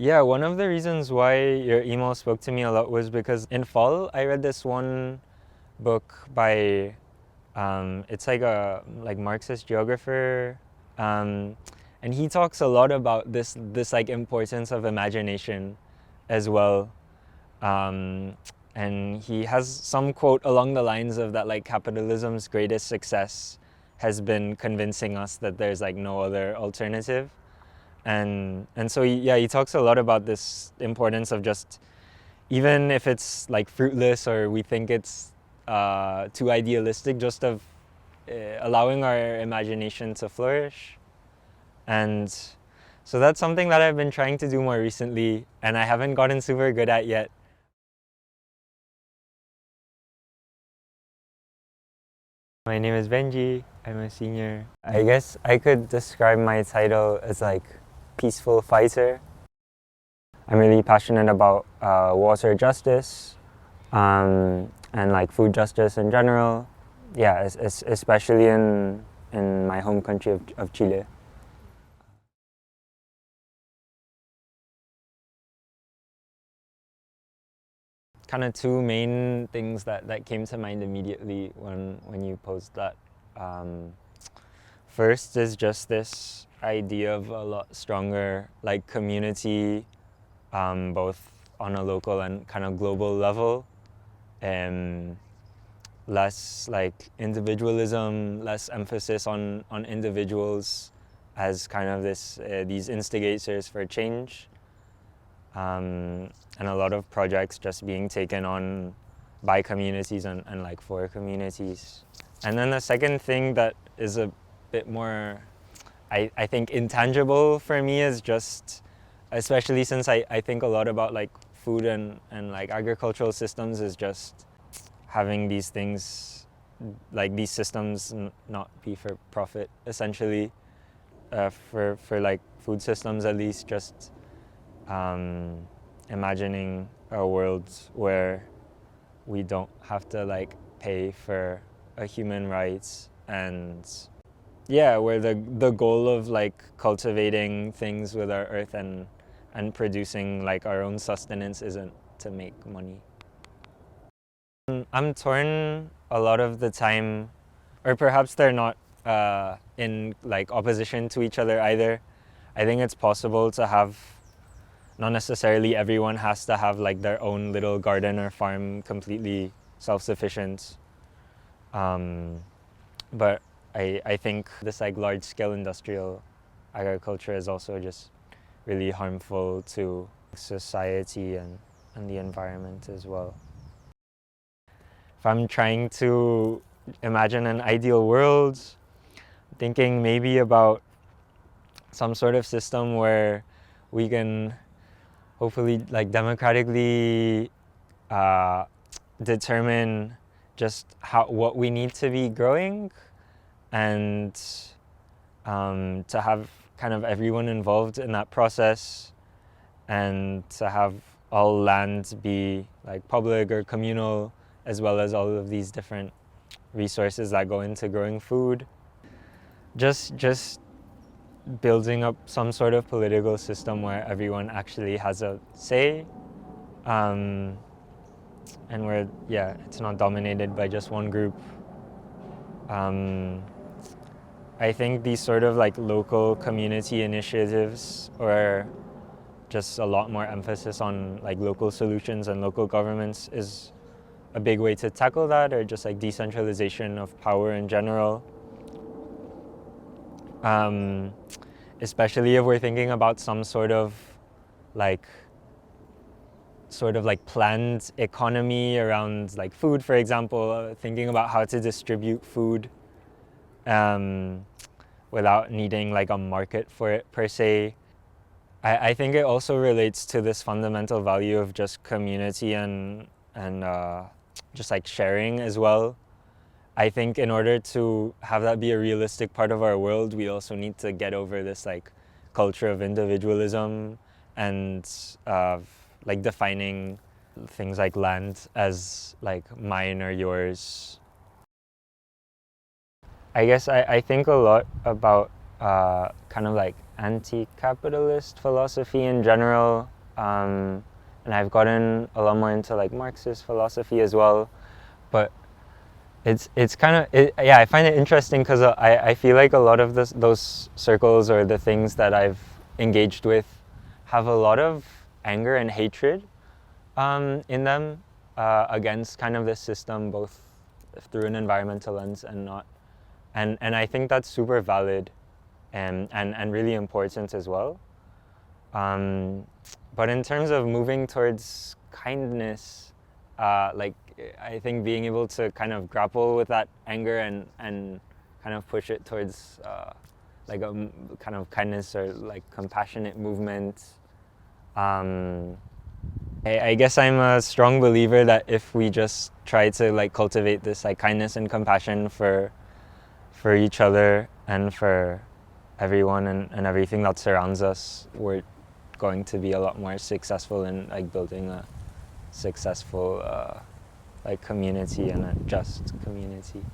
Yeah, one of the reasons why your email spoke to me a lot was because in fall I read this one book by it's like a Marxist geographer, um, and he talks a lot about this like importance of imagination as well, and he has some quote along the lines of that like capitalism's greatest success has been convincing us that there's like no other alternative. And so he talks a lot about this importance of just, even if it's like fruitless or we think it's too idealistic, just of allowing our imagination to flourish. And so that's something that I've been trying to do more recently, and I haven't gotten super good at yet. My name is Benji. I'm a senior. I guess I could describe my title as like peaceful fighter. I'm really passionate about water justice and like food justice in general. Yeah, especially in my home country of Chile. Kind of two main things that came to mind immediately when you posed that. First is just this idea of a lot stronger like community, both on a local and kind of global level. Less like individualism, less emphasis on individuals as kind of these instigators for change, and a lot of projects just being taken on by communities and like for communities. And then the second thing that is a bit more, I think, intangible for me is just, especially since I think a lot about like food and like agricultural systems, is just having these things, like these systems not be for profit, essentially, for like food systems at least, just imagining a world where we don't have to like pay for a human rights, and yeah, where the goal of like cultivating things with our earth and producing like our own sustenance isn't to make money. I'm torn a lot of the time, or perhaps they're not in like opposition to each other either. I think it's possible to have, not necessarily everyone has to have like their own little garden or farm completely self-sufficient. But I think this like large-scale industrial agriculture is also just really harmful to society and the environment as well. If I'm trying to imagine an ideal world, thinking maybe about some sort of system where we can hopefully like democratically determine just what we need to be growing, and to have kind of everyone involved in that process, and to have all land be like public or communal, as well as all of these different resources that go into growing food. Just building up some sort of political system where everyone actually has a say, and where, yeah, it's not dominated by just one group. I think these sort of like local community initiatives, or just a lot more emphasis on like local solutions and local governments, is a big way to tackle that, or just like decentralization of power in general. Especially if we're thinking about some sort of like planned economy around like food, for example, thinking about how to distribute food without needing like a market for it per se. I think it also relates to this fundamental value of just community and just like sharing as well. I think in order to have that be a realistic part of our world, we also need to get over this like culture of individualism and like defining things like land as like mine or yours. I guess I think a lot about kind of like anti-capitalist philosophy in general, and I've gotten a lot more into like Marxist philosophy as well. But it's kind of yeah, I find it interesting because I feel like a lot of those circles or the things that I've engaged with have a lot of anger and hatred in them against kind of this system, both through an environmental lens and not. And I think that's super valid and really important as well. But in terms of moving towards kindness, like I think being able to kind of grapple with that anger and kind of push it towards like a kind of kindness or like compassionate movement. I guess I'm a strong believer that if we just try to like cultivate this like kindness and compassion for each other and for everyone and everything that surrounds us, we're going to be a lot more successful in like building a successful like community and a just community.